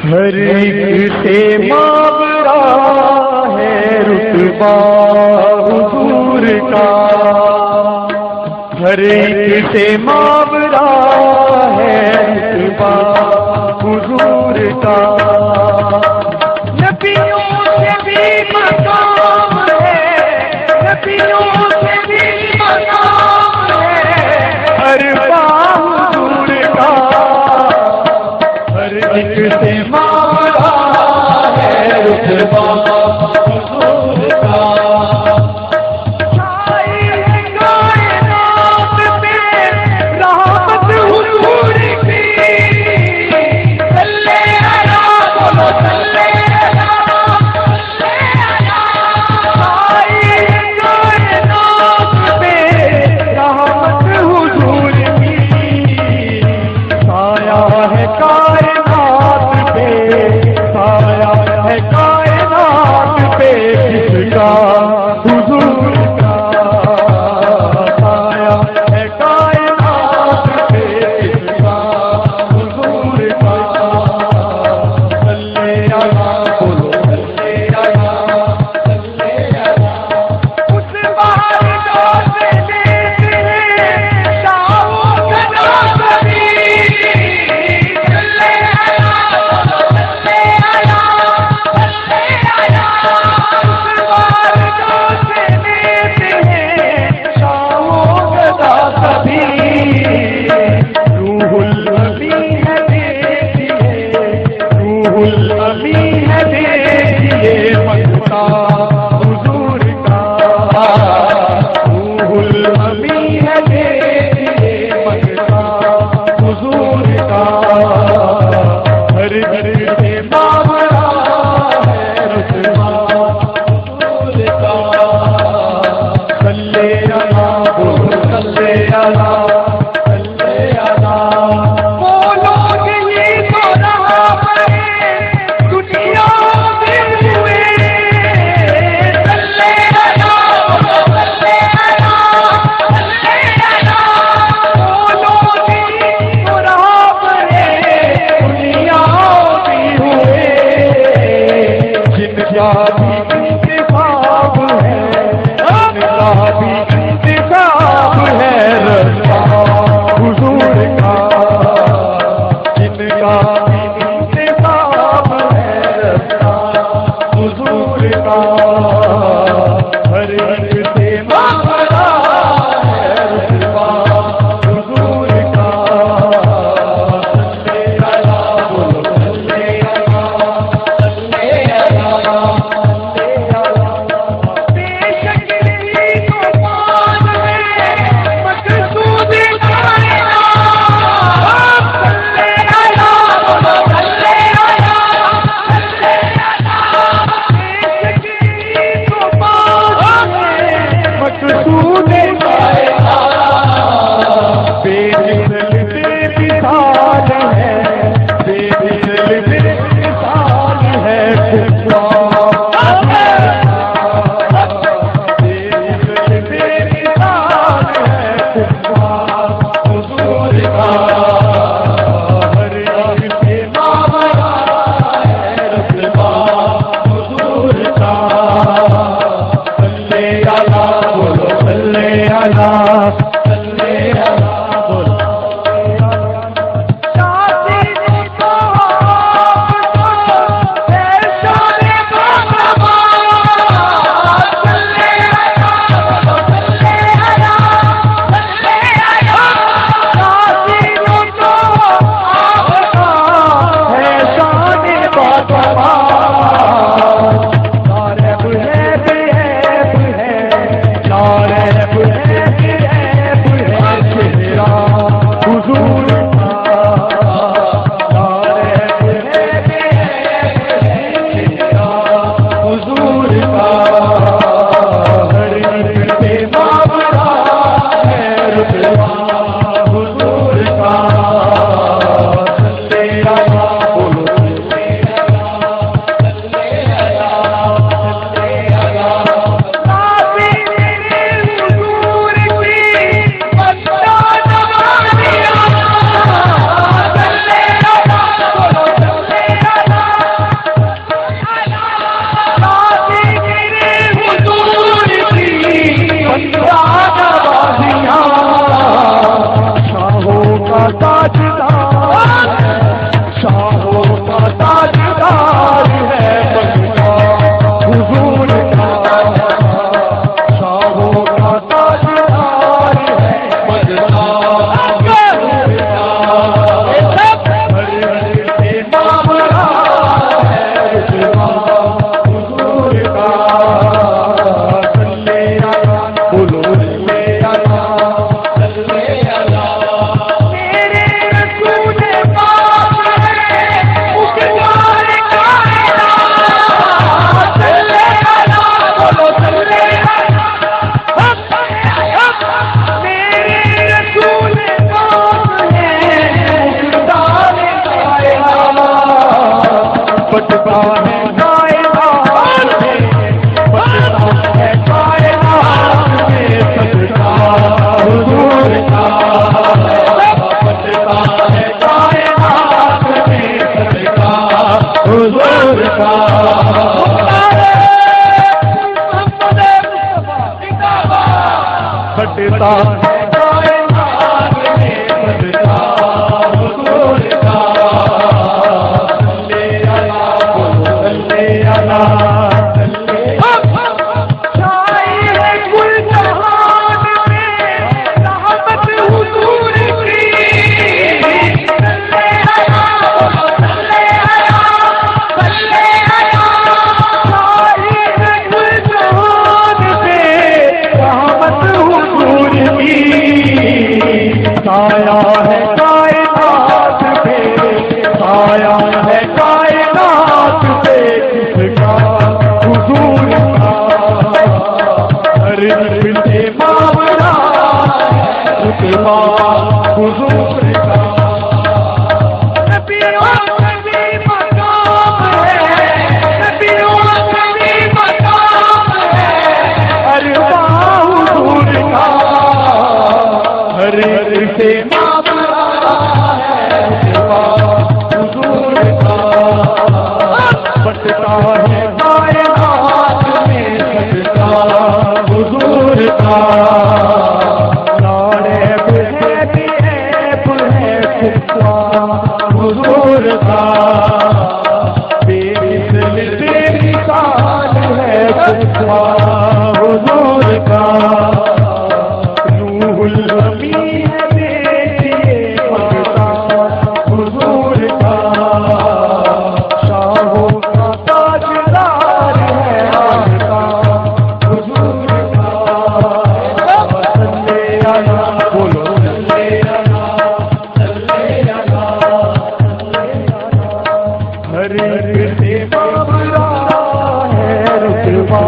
हर एक से मावरा है रुतबा हुजूर का, हर एक से मावरा है रुतबा हुजूर का। नबियों से भी मकाम है, नबियों से भी मकाम है, हर हुजूर का, हर एक से मावरा है रुतबा हुजूर का। बटता है कायनात में, बटता है कायनात में सदका हुजूर का, बटता है कायनात में सदका हुजूर का। बटता है कायनात में सदका हुजूर का। सल्ले अला सल्ले अला सल्ले छाई है कुल जहान में रहमत हुजूर की। सल्ले अला सल्ले अला सल्ले अला। छाई है कुल जहान में रहमत हुजूर की। साया है कायनात पे, साया है कायनात पे किसका हुजूर का। हर दिल से मामला रुतबा हुजूर का। नबियों का भी मकाम है, नबियों का भी मकाम है। अरबा हुजूर का। हर दिल से मामला है रुतबा हुजूर का। बटता है कायनात में सदका हुजूर का। लाड़े है भी ऐब है खुदा हुजूर का। बेमिसाल बेमिसाल है खुदा हुजूर का। रूहुल अमी है बेटिए मक्ता हुजूर का। शाहों का ताजदार है आका हुजूर का। सल्ले अला बोलो सल्ले अला सल्ले अला सल्ले अला। हर दिल से मामला है रुतबा